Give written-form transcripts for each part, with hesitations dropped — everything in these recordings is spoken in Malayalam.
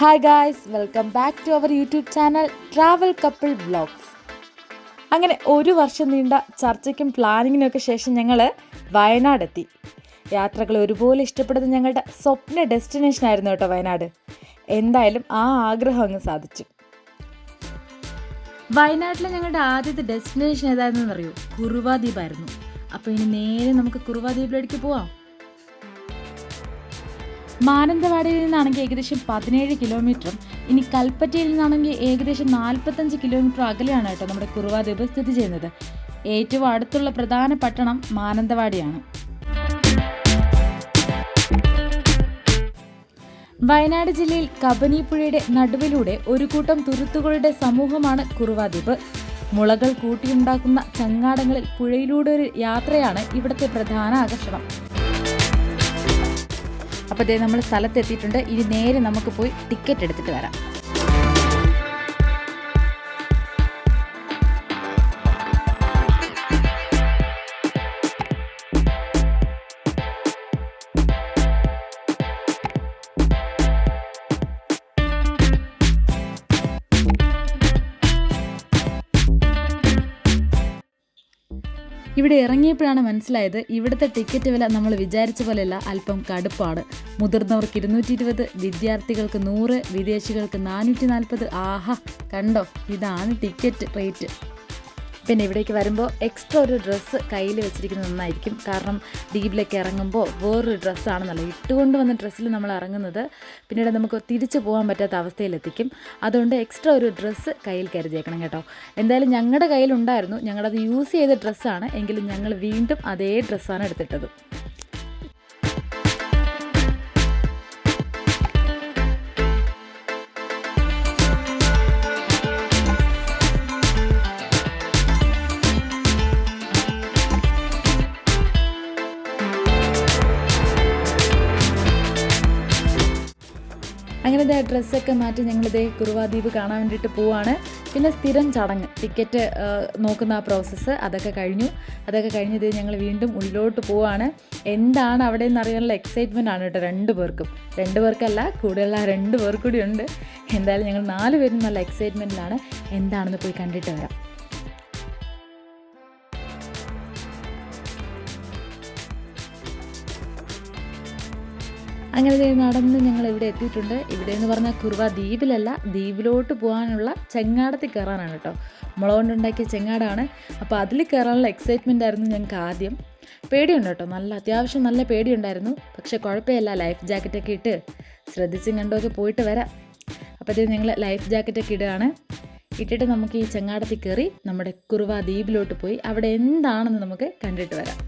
Hi guys, welcome back to our YouTube channel travel couple vlogs. അങ്ങനെ ഒരു വർഷം നീണ്ട ചർച്ചയ്ക്കും പ്ലാനിങ്ങിനൊക്കെ ശേഷം ഞങ്ങൾ വയനാടെത്തി. യാത്രകൾ ഒരുപോലെ ഇഷ്ടപ്പെടുന്ന ഞങ്ങളുടെ സ്വപ്ന ഡെസ്റ്റിനേഷൻ ആയിരുന്നു കേട്ടോ വയനാട്. എന്തായാലും ആ ആഗ്രഹം അങ്ങ് സാധിച്ചു. വയനാട്ടിലെ ഞങ്ങളുടെ ആദ്യത്തെ ഡെസ്റ്റിനേഷൻ ഏതായിരുന്നെന്ന് അറിയോ? കുറുവാ ദ്വീപായിരുന്നു. അപ്പോൾ ഇനി നേരെ നമുക്ക് കുറുവാ ദ്വീപിലേക്ക് പോവാം. മാനന്തവാടിയിൽ നിന്നാണെങ്കിൽ ഏകദേശം 17 കിലോമീറ്ററും ഇനി കൽപ്പറ്റയിൽ നിന്നാണെങ്കിൽ ഏകദേശം 45 കിലോമീറ്റർ അകലെയാണ് കേട്ടോ നമ്മുടെ കുറുവാ ദ്വീപ് സ്ഥിതി ചെയ്യുന്നത്. ഏറ്റവും അടുത്തുള്ള പ്രധാന പട്ടണം മാനന്തവാടിയാണ്. വയനാട് ജില്ലയിൽ കബനിപ്പുഴയുടെ നടുവിലൂടെ ഒരു കൂട്ടം തുരുത്തുകളുടെ സമൂഹമാണ് കുറുവാ ദ്വീപ്. മുളകൾ കൂട്ടിയുണ്ടാക്കുന്ന ചങ്ങാടങ്ങളിൽ പുഴയിലൂടെ ഒരു യാത്രയാണ് ഇവിടുത്തെ പ്രധാന ആകർഷണം. അപ്പോൾ ദേ നമ്മൾ സ്ഥലത്തെത്തിയിട്ടുണ്ട്. ഇനി നേരെ നമുക്ക് പോയി ടിക്കറ്റ് എടുത്തിട്ട് വരാം. ഇവിടെ ഇറങ്ങിയപ്പോഴാണ് മനസ്സിലായത് ഇവിടുത്തെ ടിക്കറ്റ് വില നമ്മൾ വിചാരിച്ച പോലെയല്ല, അല്പം കടുപ്പാണ്. മുതിർന്നവർക്ക് 220, വിദ്യാർത്ഥികൾക്ക് 100, വിദേശികൾക്ക് 440. ആഹാ, കണ്ടോ, ഇതാണ് ടിക്കറ്റ് റേറ്റ്. പിന്നെ ഇവിടേക്ക് വരുമ്പോൾ എക്സ്ട്രാ ഒരു ഡ്രസ്സ് കയ്യിൽ വെച്ചിരിക്കുന്നത് നന്നായിരിക്കും. കാരണം ദ്വീപിലേക്ക് ഇറങ്ങുമ്പോൾ വേറൊരു ഡ്രസ്സാണെന്നല്ല, ഇട്ടുകൊണ്ട് വന്ന ഡ്രസ്സിൽ നമ്മൾ ഇറങ്ങുന്നത് പിന്നീട് നമുക്ക് തിരിച്ചു പോകാൻ പറ്റാത്ത അവസ്ഥയിലെത്തിക്കും. അതുകൊണ്ട് എക്സ്ട്രാ ഒരു ഡ്രസ്സ് കയ്യിൽ കരുതിയേക്കണം കേട്ടോ. എന്തായാലും ഞങ്ങളുടെ കയ്യിലുണ്ടായിരുന്നു, ഞങ്ങളത് യൂസ് ചെയ്ത ഡ്രസ്സാണ്. എങ്കിലും ഞങ്ങൾ വീണ്ടും അതേ ഡ്രസ്സാണ് എടുത്തിട്ടത്. അങ്ങനെ ഡ്രസ്സൊക്കെ മാറ്റി ഞങ്ങളിതേ കുറുവാ ദ്വീപ് കാണാൻ വേണ്ടിയിട്ട് പോവാണ്. പിന്നെ സ്ഥിരം ചടങ്ങ് ടിക്കറ്റ് നോക്കുന്ന ആ പ്രോസസ്സ് അതൊക്കെ കഴിഞ്ഞത് ഞങ്ങൾ വീണ്ടും ഉള്ളിലോട്ട് പോവാണ്. എന്താണ് അവിടെ നിന്ന് അറിയാനുള്ള എക്സൈറ്റ്മെൻ്റ് ആണ് കേട്ടോ രണ്ടു പേർക്കല്ല, കൂടെയുള്ള 2 പേർ കൂടി ഉണ്ട്. എന്തായാലും ഞങ്ങൾ 4 പേരും നല്ല എക്സൈറ്റ്മെൻറ്റിലാണ്. എന്താണെന്ന് പോയി കണ്ടിട്ട് വരാം. അങ്ങനെ നടന്ന് ഞങ്ങൾ ഇവിടെ എത്തിയിട്ടുണ്ട്. ഇവിടെ എന്ന് പറഞ്ഞാൽ കുറുവാ ദ്വീപിലല്ല, ദ്വീപിലോട്ട് പോകാനുള്ള ചെങ്ങാടത്തിൽ കയറാനാണ് കേട്ടോ. മുള കൊണ്ടുണ്ടാക്കിയ ചെങ്ങാടാണ്. അപ്പോൾ അതിൽ കയറാനുള്ള എക്സൈറ്റ്മെൻ്റ് ആയിരുന്നു ഞങ്ങൾക്ക് ആദ്യം. പേടിയുണ്ട് കേട്ടോ, അത്യാവശ്യം നല്ല പേടിയുണ്ടായിരുന്നു. പക്ഷേ കുഴപ്പമില്ല, ലൈഫ് ജാക്കറ്റൊക്കെ ഇട്ട് ശ്രദ്ധിച്ചും കണ്ടുമൊക്കെ പോയിട്ട് വരാം. അപ്പോഴത്തേക്കും ഞങ്ങൾ ലൈഫ് ജാക്കറ്റൊക്കെ ഇടുകയാണ്. ഇട്ടിട്ട് നമുക്ക് ഈ ചെങ്ങാടത്തിൽ കയറി നമ്മുടെ കുറുവാ ദ്വീപിലോട്ട് പോയി അവിടെ എന്താണെന്ന് നമുക്ക് കണ്ടിട്ട് വരാം.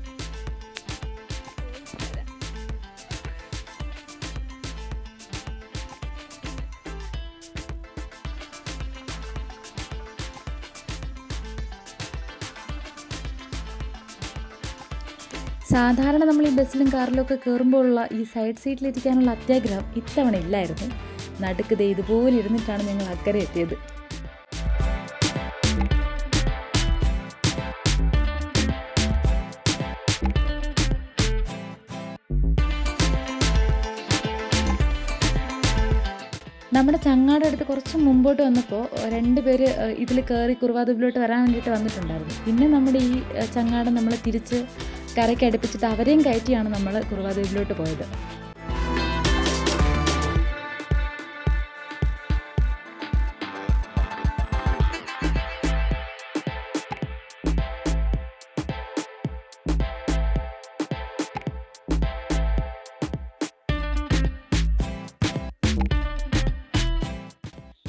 സാധാരണ നമ്മൾ ഈ ബസ്സിലും കാറിലും ഒക്കെ കയറുമ്പോഴുള്ള ഈ സൈഡ് സീറ്റിലിരിക്കാനുള്ള അത്യാഗ്രഹം ഇത്തവണ ഇല്ലായിരുന്നു. നടുക്ക് ഇതുപോലെ ഇരുന്നിട്ടാണ് ഞങ്ങൾ അക്കരെ എത്തിയത്. നമ്മുടെ ചങ്ങാടെ അടുത്ത് കുറച്ച് മുമ്പോട്ട് വന്നപ്പോൾ 2 പേര് ഇതിൽ കയറി കുറുവാ ദ്വീപിലോട്ട് വരാൻ വേണ്ടിയിട്ട് വന്നിട്ടുണ്ടായിരുന്നു. പിന്നെ നമ്മുടെ ഈ ചങ്ങാടം നമ്മൾ തിരിച്ച് കരയ്ക്ക് അടുപ്പിച്ചിട്ട് അവരെയും കയറ്റിയാണ് നമ്മൾ കുറുവാ ദ്വീപിലോട്ട് പോയത്.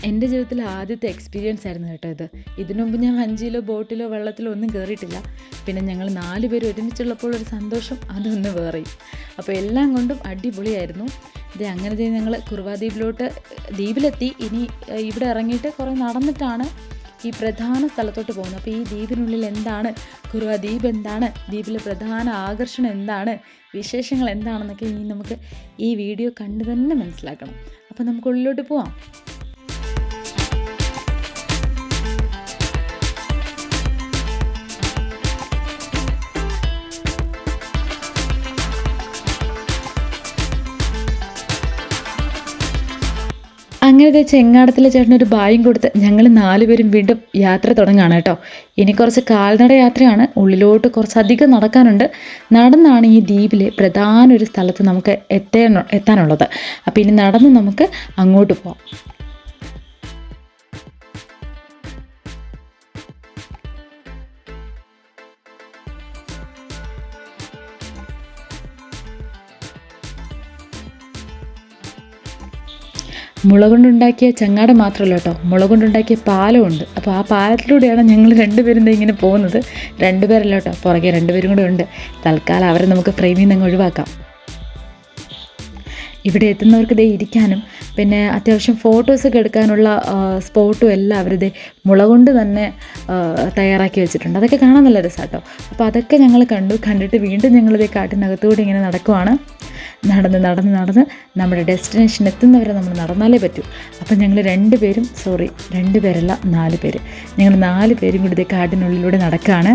എൻ്റെ ജീവിതത്തിൽ ആദ്യത്തെ എക്സ്പീരിയൻസ് ആയിരുന്നു കേട്ടോ ഇത്. ഇതിനു മുമ്പ് ഞാൻ വഞ്ചിയിലോ ബോട്ടിലോ വെള്ളത്തിലോ ഒന്നും കയറിയിട്ടില്ല. പിന്നെ ഞങ്ങൾ 4 പേര് ഒരുമിച്ചുള്ളപ്പോൾ ഒരു സന്തോഷം അതൊന്ന് വേറെയും. അപ്പോൾ എല്ലാം കൊണ്ടും അടിപൊളിയായിരുന്നു. അങ്ങനെ ഞങ്ങൾ കുറുവാ ദ്വീപിലെത്തി. ഇനി ഇവിടെ ഇറങ്ങിയിട്ട് കുറേ നടന്നിട്ടാണ് ഈ പ്രധാന സ്ഥലത്തോട്ട് പോകുന്നത്. അപ്പോൾ ഈ ദ്വീപിനുള്ളിൽ എന്താണ്, കുറുവാ ദ്വീപ് എന്താണ്, ദ്വീപിലെ പ്രധാന ആകർഷണം എന്താണ്, വിശേഷങ്ങൾ എന്താണെന്നൊക്കെ ഇനി നമുക്ക് ഈ വീഡിയോ കണ്ടു തന്നെ മനസ്സിലാക്കണം. അപ്പോൾ നമുക്ക് ഉള്ളിലോട്ട് പോവാം. അങ്ങനത്തെ ചെങ്ങാടത്തിലെ ചേട്ടനൊരു ബായും കൊടുത്ത് ഞങ്ങൾ 4 പേരും വീണ്ടും യാത്ര തുടങ്ങുകയാണ് കേട്ടോ. ഇനി കുറച്ച് കാൽനട യാത്രയാണ്, ഉള്ളിലോട്ട് കുറച്ചധികം നടക്കാനുണ്ട്. നടന്നാണ് ഈ ദ്വീപിലെ പ്രധാന ഒരു സ്ഥലത്ത് നമുക്ക് എത്താനുള്ളത്. അപ്പോൾ ഇനി നടന്ന് നമുക്ക് അങ്ങോട്ട് പോകാം. മുള കൊണ്ടുണ്ടാക്കിയ ചങ്ങാടം മാത്രമല്ല കേട്ടോ, മുള കൊണ്ടുണ്ടാക്കിയ പാലമുണ്ട്. അപ്പോൾ ആ പാലത്തിലൂടെയാണ് ഞങ്ങൾ 2 പേരും ഇങ്ങനെ പോകുന്നത്. 2 പേരല്ല കേട്ടോ, പുറകെ 2 പേരും കൂടെ ഉണ്ട്. തൽക്കാലം അവരെ നമുക്ക് ഫ്രെയിമിൽ നിന്ന് ഒഴിവാക്കാം. ഇവിടെ എത്തുന്നവർക്ക് ഇരിക്കാനും പിന്നെ അത്യാവശ്യം ഫോട്ടോസൊക്കെ എടുക്കാനുള്ള സ്പോട്ടും എല്ലാം അവരിത് മുള കൊണ്ട് തന്നെ തയ്യാറാക്കി വെച്ചിട്ടുണ്ട്. അതൊക്കെ കാണാൻ നല്ല രസമാണ് കേട്ടോ. അപ്പോൾ അതൊക്കെ ഞങ്ങൾ കണ്ടിട്ട് വീണ്ടും ഞങ്ങളിത് കാട്ടിനകത്തുകൂടി ഇങ്ങനെ നടക്കുവാണ്. നടന്ന് നമ്മുടെ ഡെസ്റ്റിനേഷൻ എത്തുന്നവരെ നമ്മൾ നടന്നാലേ പറ്റൂ. അപ്പം ഞങ്ങൾ 2 പേരും 2 പേരല്ല 4 പേര്, ഞങ്ങൾ 4 പേരും കൂടി കാട്ടിനുള്ളിലൂടെ നടക്കുകയാണ്.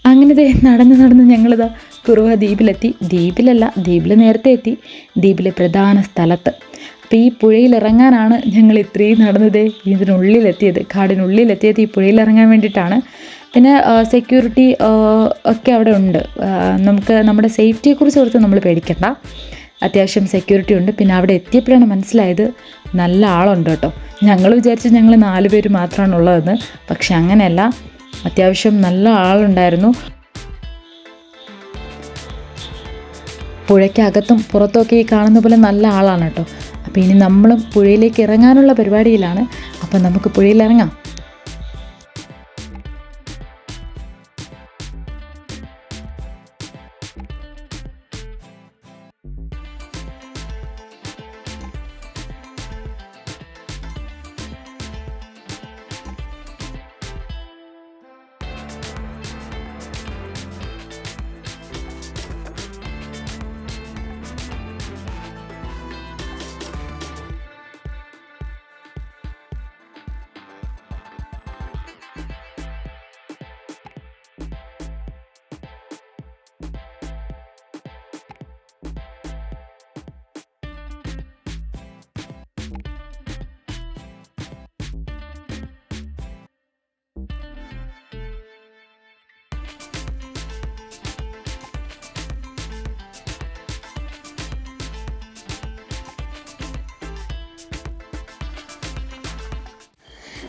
അങ്ങനെ നടന്ന് ഞങ്ങളിതാ കുറുവ ദ്വീപിലെത്തി. ദ്വീപിൽ നേരത്തെ എത്തി, ദ്വീപിലെ പ്രധാന സ്ഥലത്ത്. അപ്പോൾ ഈ പുഴയിലിറങ്ങാനാണ് ഞങ്ങൾ ഇത്രയും നടന്നത്, ഇതിനുള്ളിലെത്തിയത്, കാടിനുള്ളിലെത്തിയത് ഈ പുഴയിലിറങ്ങാൻ വേണ്ടിയിട്ടാണ്. പിന്നെ സെക്യൂരിറ്റി ഒക്കെ അവിടെ ഉണ്ട്. നമുക്ക് നമ്മുടെ സേഫ്റ്റിയെക്കുറിച്ച് ഓർത്ത് നമ്മൾ പേടിക്കണ്ട, അത്യാവശ്യം സെക്യൂരിറ്റി ഉണ്ട്. പിന്നെ അവിടെ എത്തിയപ്പോഴാണ് മനസ്സിലായത് നല്ല ആളുണ്ട് കേട്ടോ. ഞങ്ങൾ വിചാരിച്ചു ഞങ്ങൾ 4 പേര് മാത്രമാണ് ഉള്ളതെന്ന്, പക്ഷെ അങ്ങനെയല്ല, അത്യാവശ്യം നല്ല ആളുണ്ടായിരുന്നു. പുഴയ്ക്കകത്തും പുറത്തുമൊക്കെ ഈ കാണുന്ന പോലെ നല്ല ആളാണ് കേട്ടോ. അപ്പോൾ ഇനി നമ്മളും പുഴയിലേക്ക് ഇറങ്ങാനുള്ള പരിപാടിയിലാണ്. അപ്പം നമുക്ക് പുഴയിലിറങ്ങാം.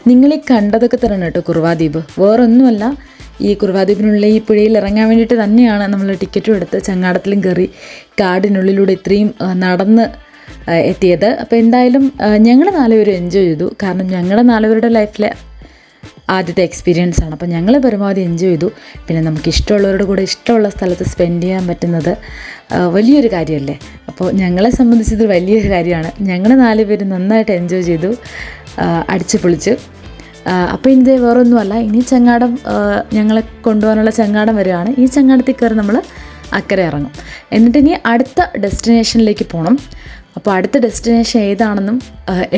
നിങ്ങളീ കണ്ടതൊക്കെ തരണം കേട്ടോ കുറുവാദ്വീപ്, വേറൊന്നുമല്ല. ഈ കുറുവാദ്വീപിനുള്ള ഈ പുഴയിൽ ഇറങ്ങാൻ വേണ്ടിയിട്ട് തന്നെയാണ് നമ്മൾ ടിക്കറ്റും എടുത്ത് ചങ്ങാടത്തിലും കയറി കാടിനുള്ളിലൂടെ ഇത്രയും നടന്ന് എത്തിയത്. അപ്പോൾ എന്തായാലും ഞങ്ങൾ 4 പേരും എൻജോയ് ചെയ്തു. കാരണം ഞങ്ങളുടെ 4 പേരുടെ ലൈഫിലെ ആദ്യത്തെ എക്സ്പീരിയൻസ് ആണ്. അപ്പോൾ ഞങ്ങൾ പരമാവധി എൻജോയ് ചെയ്തു. പിന്നെ നമുക്ക് ഇഷ്ടമുള്ളവരുടെ കൂടെ ഇഷ്ടമുള്ള സ്ഥലത്ത് സ്പെൻഡ് ചെയ്യാൻ പറ്റുന്നത് വലിയൊരു കാര്യമല്ലേ. അപ്പോൾ ഞങ്ങളെ സംബന്ധിച്ചത് വലിയൊരു കാര്യമാണ്. ഞങ്ങൾ 4 പേരും നന്നായിട്ട് എൻജോയ് ചെയ്തു, അടിച്ചു പൊളിച്ചു. അപ്പോൾ ഇനി വേറൊന്നുമല്ല, ഇനി ചങ്ങാടം ഞങ്ങളെ കൊണ്ടുപോകാനുള്ള ചങ്ങാടം വരികയാണ്. ഈ ചങ്ങാടത്തിൽ കയറി നമ്മൾ അക്കരെ ഇറങ്ങും. എന്നിട്ട് ഇനി അടുത്ത ഡെസ്റ്റിനേഷനിലേക്ക് പോകണം. അപ്പോൾ അടുത്ത ഡെസ്റ്റിനേഷൻ ഏതാണെന്നും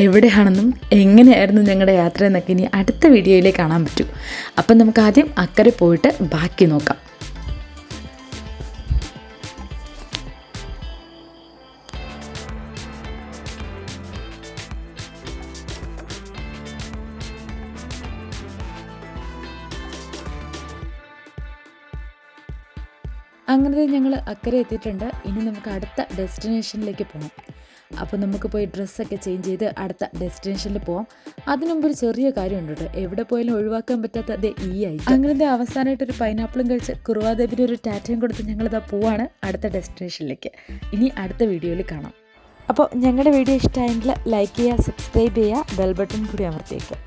എവിടെയാണെന്നും എങ്ങനെയായിരുന്നു ഞങ്ങളുടെ യാത്ര എന്നൊക്കെ ഇനി അടുത്ത വീഡിയോയിൽ കാണാൻ പറ്റും. അപ്പം നമുക്ക് ആദ്യം അക്കരെ പോയിട്ട് ബാക്കി നോക്കാം. അങ്ങനെ ഞങ്ങൾ അക്കരെ എത്തിയിട്ടുണ്ട്. ഇനി നമുക്ക് അടുത്ത ഡെസ്റ്റിനേഷനിലേക്ക് പോകാം. അപ്പോൾ നമുക്ക് പോയി ഡ്രസ്സൊക്കെ ചേഞ്ച് ചെയ്ത് അടുത്ത ഡെസ്റ്റിനേഷനിൽ പോകാം. അതിനുമുമ്പ് ഒരു ചെറിയ കാര്യമുണ്ട് കേട്ടോ, എവിടെ പോയാലും ഒഴിവാക്കാൻ പറ്റാത്ത ഈ ആയിട്ട്. അങ്ങനത്തെ അവസാനമായിട്ടൊരു പൈനാപ്പിളും കഴിച്ച് കുറുവാദ്വീപിന് ഒരു ടാറ്റയും കൊടുത്ത് ഞങ്ങളിതാ പോവാണ് അടുത്ത ഡെസ്റ്റിനേഷനിലേക്ക്. ഇനി അടുത്ത വീഡിയോയിൽ കാണാം. അപ്പോൾ ഞങ്ങളുടെ വീഡിയോ ഇഷ്ടമായെങ്കിൽ ലൈക്ക് ചെയ്യുക, സബ്സ്ക്രൈബ് ചെയ്യുക, ബെൽ ബട്ടൺ കൂടി അമർത്തിയേക്കുക.